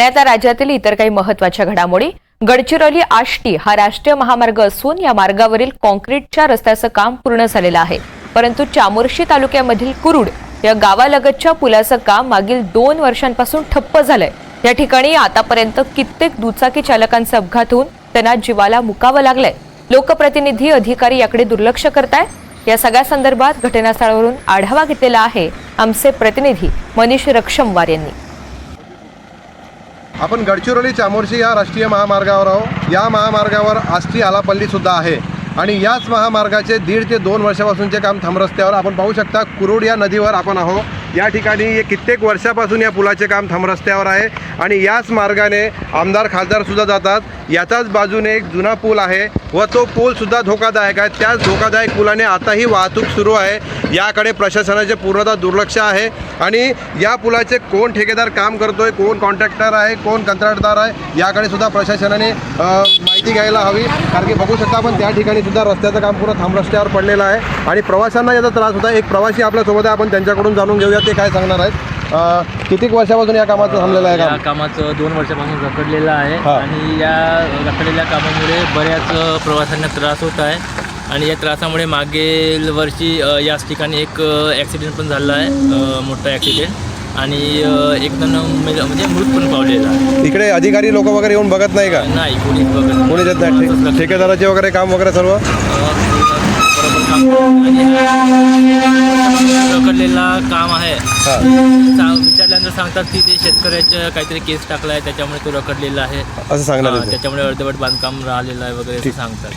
आणि आता राज्यातील इतर काही महत्त्वाच्या घडामोडी। गडचिरोली आष्टी हा राष्ट्रीय महामार्ग असून या मार्गावरील काँक्रीटच्या रस्त्याचं काम पूर्ण झालेलं आहे, परंतु चामोर्शी तालुक्यामधील कुरुड या गावालगतच्या पुलाचं काम मागील 2 वर्षांपासून ठप्प झालंय। या ठिकाणी आतापर्यंत कित्येक दुचाकी चालकांचे अपघात होऊन त्यांना जीवाला मुकावं लागलंय। लोकप्रतिनिधी अधिकारी याकडे दुर्लक्ष करतायत। या सगळ्या संदर्भात घटनास्थळावरून आढावा घेतलेला आहे आमचे प्रतिनिधी मनीष रक्षमवार यांनी। आपण गडचिरोली चामोर्शी या राष्ट्रीय महामार्गावर आहोत। या महामार्गावर आष्टी आलापल्ली सुद्धा आहे आणि याच महामार्गाचे 1.5 ते 2 वर्षापासूनचे काम थांबरस्त्यावर आपण पाहू शकता। कुरुड या नदीवर आपण आहोत। या ठिकाणी कित्येक वर्षापासून या पुलाचे काम थांबरस्त्यावर आहे आणि याच मार्गाने आमदार खासदार सुद्धा जातात। याचाच बाजूने एक जुना पूल आहे व तो पूल सुद्धा धोकादायक आहे। त्याच धोकादायक पुलाने आताही वाहतूक सुरू आहे। याकडे प्रशासनाचे पूर्णतः दुर्लक्ष आहे आणि या पुलाचे कोण ठेकेदार काम करतोय, कोण कॉन्ट्रॅक्टर आहे, कोण कंत्राटदार आहे, याकडे सुद्धा प्रशासनाने माहिती घ्यायला हवी। कारण की बघू शकता आपण त्या ठिकाणी सुद्धा रस्त्याचं काम पूर्ण थांबरस्त्यावर पडलेलं आहे आणि प्रवाशांना याचा त्रास होता। एक प्रवासी आपल्यासोबत आहे, आपण त्यांच्याकडून जाणून घेऊया ते काय सांगणार आहेत। किती वर्षापासून या कामाचं थांबलेलं आहे? या कामाचं 2 वर्षापासून रखडलेलं आहे आणि या रखडलेल्या कामामुळे बऱ्याच प्रवाशांना त्रास होत आहे आणि या त्रासामुळे मागील वर्षी याच ठिकाणी एक ॲक्सिडेंट पण झाला आहे, मोठा ॲक्सिडेंट, आणि एक जण म्हणजे मृत पण पावलेला आहे। इकडे अधिकारी लोक वगैरे येऊन बघत नाही का? नाही, कोणीच बघत नाही, कोणी देत नाही। ठेकेदाराचे वगैरे काम वगैरे सर्व रखडलेला काम आहे। विचारल्यानंतर सांगतात की ते शेतकऱ्याचं काहीतरी केस टाकला आहे, त्याच्यामुळे तो रखडलेला आहे असं सांगण्यात येतं। त्याच्यामुळे अर्धवट बांधकाम राहिलेलं आहे वगैरे असं सांगतात।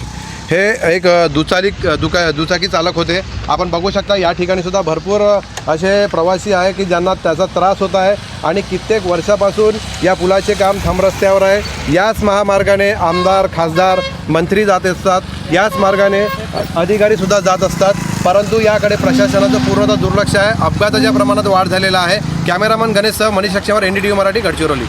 हे एक दुचाकी चालक होते। आपण बघू शकता या ठिकाणी सुद्धा भरपूर असे प्रवासी आहे की ज्यांना त्याचा त्रास होत आहे आणि कित्येक वर्षापासून या पुलाचे काम थांबरस्त्यावर आहे। याच महामार्गाने आमदार खासदार मंत्री जात असतात, याच मार्गाने अधिकारी सुद्धा जात असतात, परंतु याकडे प्रशासनाचं पूर्णतः दुर्लक्ष आहे। अपघाताच्या प्रमाणात वाढ झालेला आहे। कॅमेरामन गणेशसह मनीष रक्षमवार, NDTV मराठी, गडचिरोली।